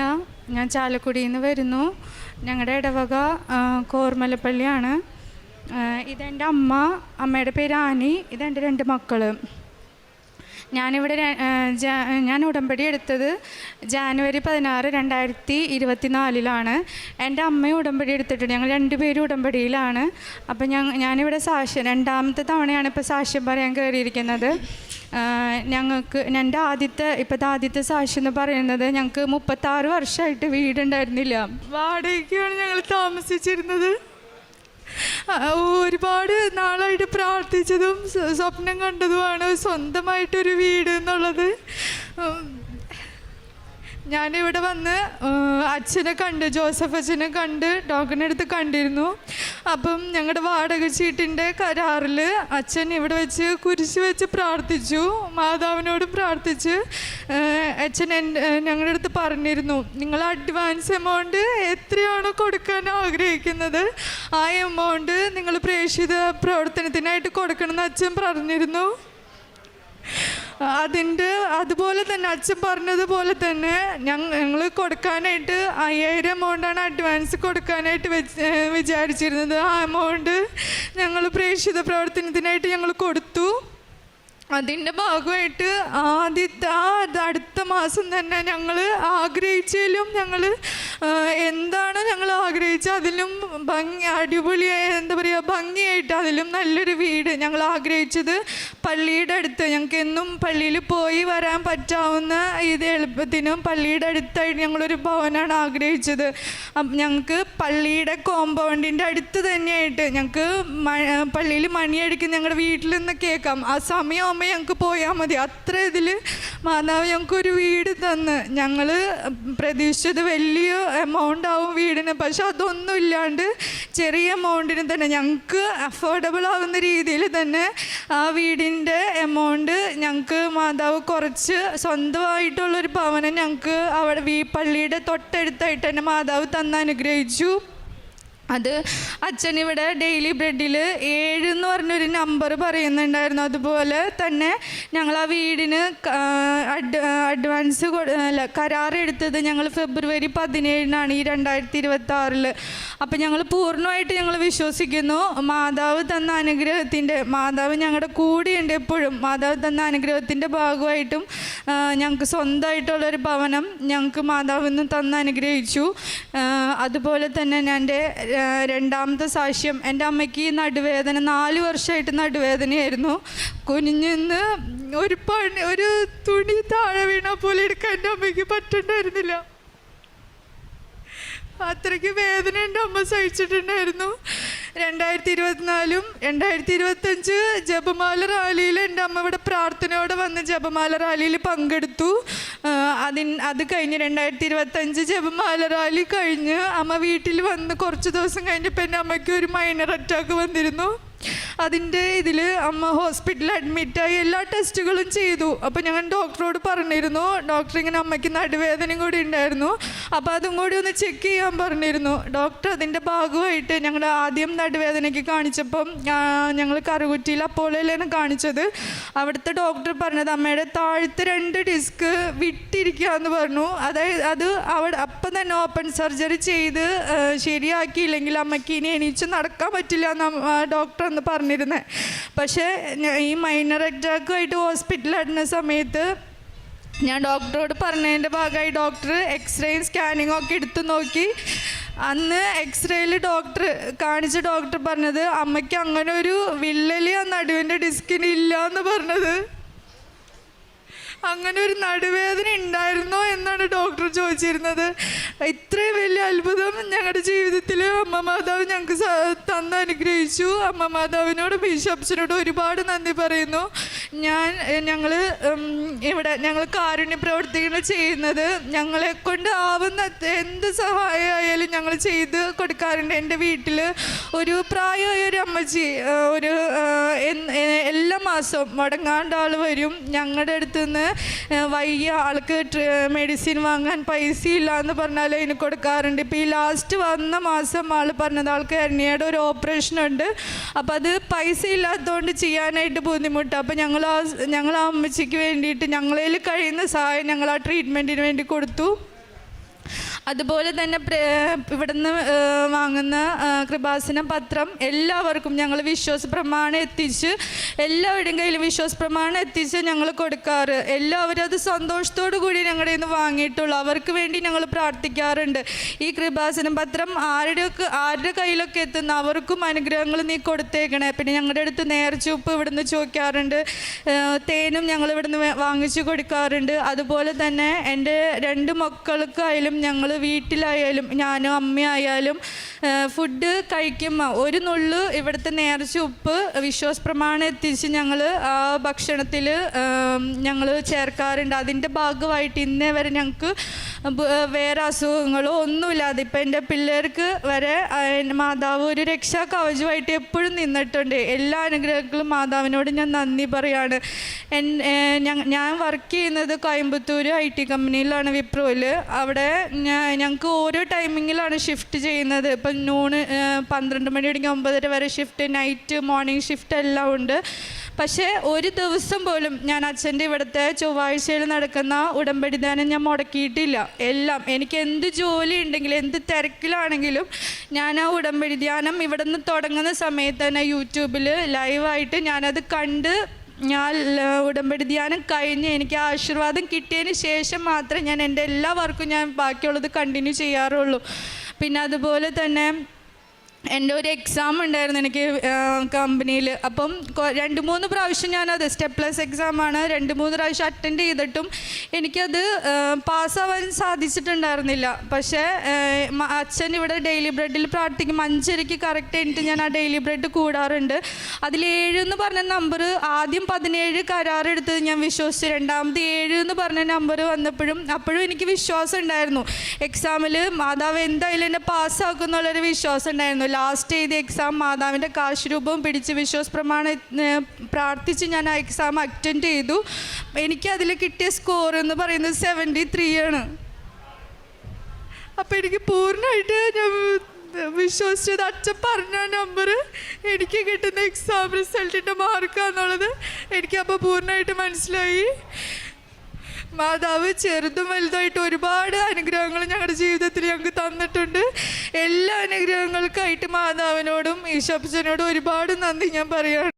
സൗജന്യ. ഞാൻ ചാലക്കുടിയിൽ നിന്ന് വരുന്നു. ഞങ്ങളുടെ ഇടവക കോർമലപ്പള്ളിയാണ്. ഇതെൻ്റെ അമ്മ. അമ്മയുടെ പേര് ആനി. ഇതെൻ്റെ 2 മക്കൾ. ഞാനിവിടെ ഞാൻ ഉടമ്പടി എടുത്തത് ജാനുവരി 16, 2024 എൻ്റെ അമ്മയും ഉടമ്പടി എടുത്തിട്ടുണ്ട്. ഞങ്ങൾ 2 പേരും ഉടമ്പടിയിലാണ്. അപ്പം ഞാനിവിടെ സാക്ഷ്യം 2ാമത്തെ തവണയാണ് ഇപ്പോൾ സാക്ഷ്യം പറയാൻ കയറിയിരിക്കുന്നത്. ഞങ്ങൾക്ക് എൻ്റെ ആദ്യത്തെ സാക്ഷ്യം എന്ന് പറയുന്നത്, ഞങ്ങൾക്ക് 36 വർഷമായിട്ട് വീടുണ്ടായിരുന്നില്ല. വാടകയ്ക്കാണ് ഞങ്ങൾ താമസിച്ചിരുന്നത്. ഒരുപാട് നാളായിട്ട് പ്രാർത്ഥിച്ചതും സ്വപ്നം കണ്ടതുമാണ് സ്വന്തമായിട്ടൊരു വീട് എന്നുള്ളത്. ഞാനിവിടെ വന്ന് അച്ഛനെ കണ്ട്, ജോസഫ് അച്ഛനെ കണ്ട് ഡോക്ടറിൻ്റെ അടുത്ത് കണ്ടിരുന്നു. അപ്പം ഞങ്ങളുടെ വാടക ചീട്ടിൻ്റെ കരാറിൽ അച്ഛൻ ഇവിടെ വെച്ച് കുരിശ് വെച്ച് പ്രാർത്ഥിച്ചു, മാതാവിനോട് പ്രാർത്ഥിച്ച്. അച്ഛൻ ഞങ്ങളുടെ അടുത്ത് പറഞ്ഞിരുന്നു, നിങ്ങൾ അഡ്വാൻസ് എമൗണ്ട് എത്രയാണോ കൊടുക്കാൻ ആഗ്രഹിക്കുന്നത് ആ എമൗണ്ട് നിങ്ങൾ പ്രേക്ഷിത പ്രവർത്തനത്തിനായിട്ട് കൊടുക്കണമെന്ന് അച്ഛൻ പറഞ്ഞിരുന്നു. അതുപോലെ തന്നെ അച്ഛൻ പറഞ്ഞതുപോലെ തന്നെ ഞങ്ങൾ കൊടുക്കാനായിട്ട് 5000 എമൗണ്ടാണ് അഡ്വാൻസ് കൊടുക്കാനായിട്ട് വിചാരിച്ചിരുന്നത്. ആ എമൗണ്ട് ഞങ്ങൾ പ്രേക്ഷിത പ്രവർത്തനത്തിനായിട്ട് ഞങ്ങൾ കൊടുത്തു. അതിൻ്റെ ഭാഗമായിട്ട് അടുത്ത മാസം തന്നെ ഞങ്ങൾ ആഗ്രഹിച്ചതിലും ഞങ്ങൾ എന്താണോ ഞങ്ങൾ ആഗ്രഹിച്ചത് അതിലും ഭംഗിയായിട്ട് അതിലും നല്ലൊരു വീട് ഞങ്ങൾ ആഗ്രഹിച്ചത്. പള്ളിയുടെ അടുത്ത് ഞങ്ങൾക്ക് എന്നും പള്ളിയിൽ പോയി വരാൻ പറ്റാവുന്ന ഇത് എളുപ്പത്തിനും പള്ളിയുടെ അടുത്തായിട്ട് ഞങ്ങളൊരു ഭവനാണ് ആഗ്രഹിച്ചത്. ഞങ്ങൾക്ക് പള്ളിയുടെ കോമ്പൗണ്ടിൻ്റെ അടുത്ത് തന്നെയായിട്ട് ഞങ്ങൾക്ക് പള്ളിയിൽ മണിയടിക്കും ഞങ്ങളുടെ വീട്ടിൽ നിന്ന് കേൾക്കാം. ആ സമയം ഞങ്ങൾക്ക് പോയാൽ മതി. അത്ര ഇതിൽ മാതാവ് ഞങ്ങൾക്കൊരു വീട് തന്ന്. ഞങ്ങൾ പ്രതീക്ഷിച്ചത് വലിയ എമൗണ്ട് ആവും വീടിന്, പക്ഷെ അതൊന്നും ഇല്ലാണ്ട് ചെറിയ എമൗണ്ടിന് തന്നെ ഞങ്ങൾക്ക് അഫോർഡബിൾ ആവുന്ന രീതിയിൽ തന്നെ ആ വീടിൻ്റെ എമൗണ്ട് ഞങ്ങൾക്ക് മാതാവ് കുറച്ച് സ്വന്തമായിട്ടുള്ളൊരു ഭവനം ഞങ്ങൾക്ക് അവിടെ പള്ളിയുടെ തൊട്ടടുത്തായിട്ട് തന്നെ മാതാവ് തന്ന് അനുഗ്രഹിച്ചു. അത് അച്ഛനിവിടെ ഡെയിലി ബ്രെഡിൽ 7 എന്ന് പറഞ്ഞൊരു നമ്പർ പറയുന്നുണ്ടായിരുന്നു. അതുപോലെ തന്നെ ഞങ്ങൾ ആ വീടിന് അഡ്വാൻസ് കരാർ എടുത്തത് ഞങ്ങൾ ഫെബ്രുവരി 17 ഈ 2026. അപ്പം ഞങ്ങൾ പൂർണ്ണമായിട്ട് ഞങ്ങൾ വിശ്വസിക്കുന്നു മാതാവ് തന്ന അനുഗ്രഹത്തിൻ്റെ, മാതാവ് ഞങ്ങളുടെ കൂടെയുണ്ട് എപ്പോഴും. മാതാവ് തന്ന അനുഗ്രഹത്തിൻ്റെ ഭാഗമായിട്ടും ഞങ്ങൾക്ക് സ്വന്തമായിട്ടുള്ളൊരു ഭവനം ഞങ്ങൾക്ക് മാതാവ് ഇന്ന് തന്ന് അനുഗ്രഹിച്ചു. അതുപോലെ തന്നെ എൻ്റെ 2ാമത്തെ സാക്ഷ്യം, എൻ്റെ അമ്മയ്ക്ക് നടുവേദന 4 വർഷമായിട്ട് നടുവേദനയായിരുന്നു. കുനിഞ്ഞിന്ന് ഒരു തുണി താഴെ വീണാൽ പോലെ എടുക്കാൻ എൻ്റെ അമ്മയ്ക്ക് പറ്റുന്നുണ്ടായിരുന്നില്ല. അത്രയ്ക്ക് വേദന എൻ്റെ അമ്മ സഹിച്ചിട്ടുണ്ടായിരുന്നു. 2024 2025 ജപമാല റാലിയിൽ എൻ്റെ അമ്മ ഇവിടെ പ്രാർത്ഥനയോടെ വന്ന് ജപമാല റാലിയിൽ പങ്കെടുത്തു. അത് കഴിഞ്ഞ് 2025 ജപമാല റാലി കഴിഞ്ഞ് അമ്മ വീട്ടിൽ വന്ന് കുറച്ച് ദിവസം കഴിഞ്ഞപ്പോൾ എൻ്റെ അമ്മയ്ക്ക് ഒരു മൈനർ അറ്റാക്ക് വന്നിരുന്നു. അതിൻ്റെ ഇതിൽ അമ്മ ഹോസ്പിറ്റലിൽ അഡ്മിറ്റായി എല്ലാ ടെസ്റ്റുകളും ചെയ്തു. അപ്പോൾ ഞങ്ങൾ ഡോക്ടറോട് പറഞ്ഞിരുന്നു, ഡോക്ടർ ഇങ്ങനെ അമ്മയ്ക്ക് നടുവേദനയും കൂടി ഉണ്ടായിരുന്നു, അപ്പോൾ അതും കൂടി ഒന്ന് ചെക്ക് ചെയ്യാൻ പറഞ്ഞിരുന്നു. ഡോക്ടർ അതിൻ്റെ ഭാഗമായിട്ട് ഞങ്ങൾ ആദ്യം നടുവേദനയ്ക്ക് കാണിച്ചപ്പം ഞങ്ങൾ കറുകുറ്റിയിൽ അപ്പോളയിലാണ് കാണിച്ചത്. അവിടുത്തെ ഡോക്ടർ പറഞ്ഞത് അമ്മയുടെ താഴത്തെ 2 ഡിസ്ക് വിട്ടിരിക്കുക എന്ന് പറഞ്ഞു. അതായത് അപ്പം തന്നെ ഓപ്പൺ സർജറി ചെയ്ത് ശരിയാക്കിയില്ലെങ്കിൽ അമ്മയ്ക്ക് ഇനി എണീച്ച് നടക്കാൻ പറ്റില്ല എന്ന് ഡോക്ടർ എന്ന് പറഞ്ഞിരുന്നത്. പക്ഷേ ഈ മൈനർ അറ്റാക്കുമായിട്ട് ഹോസ്പിറ്റലിലായിരുന്ന സമയത്ത് ഞാൻ ഡോക്ടറോട് പറഞ്ഞതിൻ്റെ ഭാഗമായി ഡോക്ടർ എക്സ്റേയും സ്കാനിങ്ങും ഒക്കെ എടുത്തു നോക്കി. അന്ന് എക്സ്റേയിൽ കാണിച്ച ഡോക്ടർ പറഞ്ഞത് അമ്മയ്ക്ക് അങ്ങനെ ഒരു വിള്ളല് ആ നടുവിൻ്റെ ഡിസ്കിന് ഇല്ല എന്ന് പറഞ്ഞത്. അങ്ങനെ ഒരു നടുവേദന ഉണ്ടായിരുന്നോ എന്നാണ് ഡോക്ടർ ചോദിച്ചിരുന്നത്. ഇത്രയും വലിയ അത്ഭുതം ഞങ്ങളുടെ ജീവിതത്തിൽ അമ്മ മാതാവ് ഞങ്ങൾക്ക് തന്ന് അനുഗ്രഹിച്ചു. അമ്മ മാതാവിനോട് ബിഷപ്സിനോട് ഒരുപാട് നന്ദി പറയുന്നു. ഞങ്ങൾ കാരുണ്യ പ്രവർത്തികൾ ചെയ്യുന്നത് ഞങ്ങളെ കൊണ്ട് ആവുന്ന എന്ത് സഹായമായാലും ഞങ്ങൾ ചെയ്ത് കൊടുക്കാറുണ്ട്. എൻ്റെ വീട്ടിൽ ഒരു പ്രായമായ ഒരു അമ്മച്ചി എല്ലാ മാസവും മുടങ്ങാണ്ട് ആൾ വരും. ഞങ്ങളുടെ അടുത്ത് നിന്ന് വയ്യ ആൾക്ക് മെഡിസിൻ വാങ്ങാൻ പൈസ ഇല്ല എന്ന് പറഞ്ഞാൽ അതിന് കൊടുക്കാറുണ്ട്. ഇപ്പോൾ ഈ ലാസ്റ്റ് വന്ന മാസം ആൾ പറഞ്ഞത് ആൾക്ക് ഹെർണിയയുടെ ഒരു ഓപ്പറേഷൻ ഉണ്ട്, അപ്പോൾ അത് പൈസ ഇല്ലാത്തതുകൊണ്ട് ചെയ്യാനായിട്ട് ബുദ്ധിമുട്ട്. അപ്പോൾ ഞങ്ങൾ ആ അമ്മച്ചിക്ക് വേണ്ടിയിട്ട് ഞങ്ങളിൽ കഴിയുന്ന സഹായം ഞങ്ങൾ ആ ട്രീറ്റ്മെൻറ്റിന് വേണ്ടി കൊടുത്തു. അതുപോലെ തന്നെ ഇവിടുന്ന് വാങ്ങുന്ന കൃപാസന പത്രം എല്ലാവർക്കും ഞങ്ങൾ വിശ്വാസ പ്രമാണം എത്തിച്ച് എല്ലാവരുടെയും കയ്യിൽ വിശ്വാസ പ്രമാണം എത്തിച്ച് ഞങ്ങൾ കൊടുക്കാറ്. എല്ലാവരും അത് സന്തോഷത്തോടു കൂടി ഞങ്ങളുടെ നിന്ന് വാങ്ങിയിട്ടുള്ളൂ. അവർക്ക് വേണ്ടി ഞങ്ങൾ പ്രാർത്ഥിക്കാറുണ്ട്. ഈ കൃപാസന പത്രം ആരുടെ കയ്യിലൊക്കെ എത്തുന്ന അവർക്കും അനുഗ്രഹങ്ങൾ നീ കൊടുത്തേക്കണേ. പിന്നെ ഞങ്ങളുടെ അടുത്ത് നേർച്ചൂപ്പ് ഇവിടുന്ന് ചോദിക്കാറുണ്ട്, തേനും ഞങ്ങൾ ഇവിടുന്ന് വാങ്ങിച്ചു കൊടുക്കാറുണ്ട്. അതുപോലെ തന്നെ എൻ്റെ 2 മക്കൾക്കായാലും ഞങ്ങൾ വീട്ടിലായാലും ഞാനും അമ്മയായാലും ഫുഡ് കഴിക്കുമ്പോൾ ഒരു നുള്ളു ഇവിടുത്തെ നേർച്ച ഉപ്പ് വിശ്വാസ പ്രമാണം എത്തിച്ച് ഞങ്ങൾ ആ ഭക്ഷണത്തിൽ ഞങ്ങൾ ചേർക്കാറുണ്ട്. അതിൻ്റെ ഭാഗമായിട്ട് ഇന്നേ വരെ ഞങ്ങൾക്ക് വേറെ അസുഖങ്ങളോ ഒന്നുമില്ലാതെ ഇപ്പം എൻ്റെ പിള്ളേർക്ക് വരെ മാതാവ് ഒരു രക്ഷാ കവചമായിട്ട് എപ്പോഴും നിന്നിട്ടുണ്ട്. എല്ലാ അനുഗ്രഹങ്ങളും മാതാവിനോട് ഞാൻ നന്ദി പറയാണ്. ഞാൻ വർക്ക് ചെയ്യുന്നത് കോയമ്പത്തൂർ IT കമ്പനിയിലാണ്, വിപ്രോയിൽ. അവിടെ ഞങ്ങൾക്ക് ഓരോ ടൈമിങ്ങിലാണ് ഷിഫ്റ്റ് ചെയ്യുന്നത്. ഇപ്പം നൂണ് 12 മണി തുടങ്ങി 9:30 വരെ ഷിഫ്റ്റ്, നൈറ്റ് മോർണിംഗ് ഷിഫ്റ്റ് എല്ലാം ഉണ്ട്. പക്ഷേ ഒരു ദിവസം പോലും ഞാൻ അച്ഛൻ്റെ ഇവിടുത്തെ ചൊവ്വാഴ്ചയിൽ നടക്കുന്ന ഉടമ്പടി ധ്യാനം ഞാൻ മുടക്കിയിട്ടില്ല. എല്ലാം എനിക്ക് എന്ത് ജോലി ഉണ്ടെങ്കിലും എന്ത് തിരക്കിലാണെങ്കിലും ഞാൻ ആ ഉടമ്പടി ധ്യാനം ഇവിടെ നിന്ന് തുടങ്ങുന്ന സമയത്ത് തന്നെ യൂട്യൂബിൽ ലൈവായിട്ട് ഞാനത് കണ്ട് ഞാൻ ഉടമ്പടി ധ്യാനം കഴിഞ്ഞ് എനിക്ക് ആശീർവാദം കിട്ടിയതിന് ശേഷം മാത്രമേ ഞാൻ എൻ്റെ എല്ലാ വർക്കും ഞാൻ ബാക്കിയുള്ളത് കണ്ടിന്യൂ ചെയ്യാറുള്ളൂ. പിന്നെ അതുപോലെ തന്നെ എൻ്റെ ഒരു എക്സാം ഉണ്ടായിരുന്നു എനിക്ക് കമ്പനിയിൽ. അപ്പം 2-3 പ്രാവശ്യം ഞാനത് സ്റ്റെപ്പ്ലെസ് എക്സാമാണ് 2-3 പ്രാവശ്യം അറ്റൻഡ് ചെയ്തിട്ടും എനിക്കത് പാസ്സാവാൻ സാധിച്ചിട്ടുണ്ടായിരുന്നില്ല. പക്ഷേ അച്ഛൻ ഇവിടെ ഡെയിലി ബ്രെഡിൽ പ്രാർത്ഥിക്കും. 5:30 കറക്റ്റ് എനിക്ക് ഞാൻ ആ ഡെയിലി ബ്രെഡ് കൂടാറുണ്ട്. അതിൽ 7 എന്ന് പറഞ്ഞ നമ്പർ ആദ്യം 17 കരാറെടുത്തത് ഞാൻ വിശ്വസിച്ചു. രണ്ടാമത് 7 എന്ന് പറഞ്ഞ നമ്പർ അപ്പോഴും എനിക്ക് വിശ്വാസം ഉണ്ടായിരുന്നു. എക്സാമിൽ മാതാവ് എന്തായാലും എന്നെ പാസ്സാക്കും എന്നുള്ളൊരു വിശ്വാസം ഉണ്ടായിരുന്നു. ലാസ്റ്റ് ചെയ്ത എക്സാം മാതാവിൻ്റെ കാശുരൂപവും പിടിച്ച് വിശ്വാസ പ്രമാണം പ്രാർത്ഥിച്ച് ഞാൻ ആ എക്സാം അറ്റൻഡ് ചെയ്തു. എനിക്കതിൽ കിട്ടിയ സ്കോർ എന്ന് പറയുന്നത് 73 ആണ്. അപ്പം എനിക്ക് പൂർണ്ണമായിട്ട് ഞാൻ വിശ്വസിച്ചത് അച്ഛൻ പറഞ്ഞ നമ്പർ എനിക്ക് കിട്ടുന്ന എക്സാം റിസൾട്ടിൻ്റെ മാർക്കാന്നുള്ളത് എനിക്കപ്പോൾ പൂർണ്ണമായിട്ട് മനസ്സിലായി. മാതാവ് ചെറുതും വലുതായിട്ട് ഒരുപാട് അനുഗ്രഹങ്ങൾ ഞങ്ങളുടെ ജീവിതത്തിൽ ഞങ്ങൾക്ക് തന്നിട്ടുണ്ട്. എല്ലാ അനുഗ്രഹങ്ങൾക്കായിട്ട് മാതാവിനോടും ഈശോപ്പച്ചനോടും ഒരുപാട് നന്ദി ഞാൻ പറയുകയാണ്.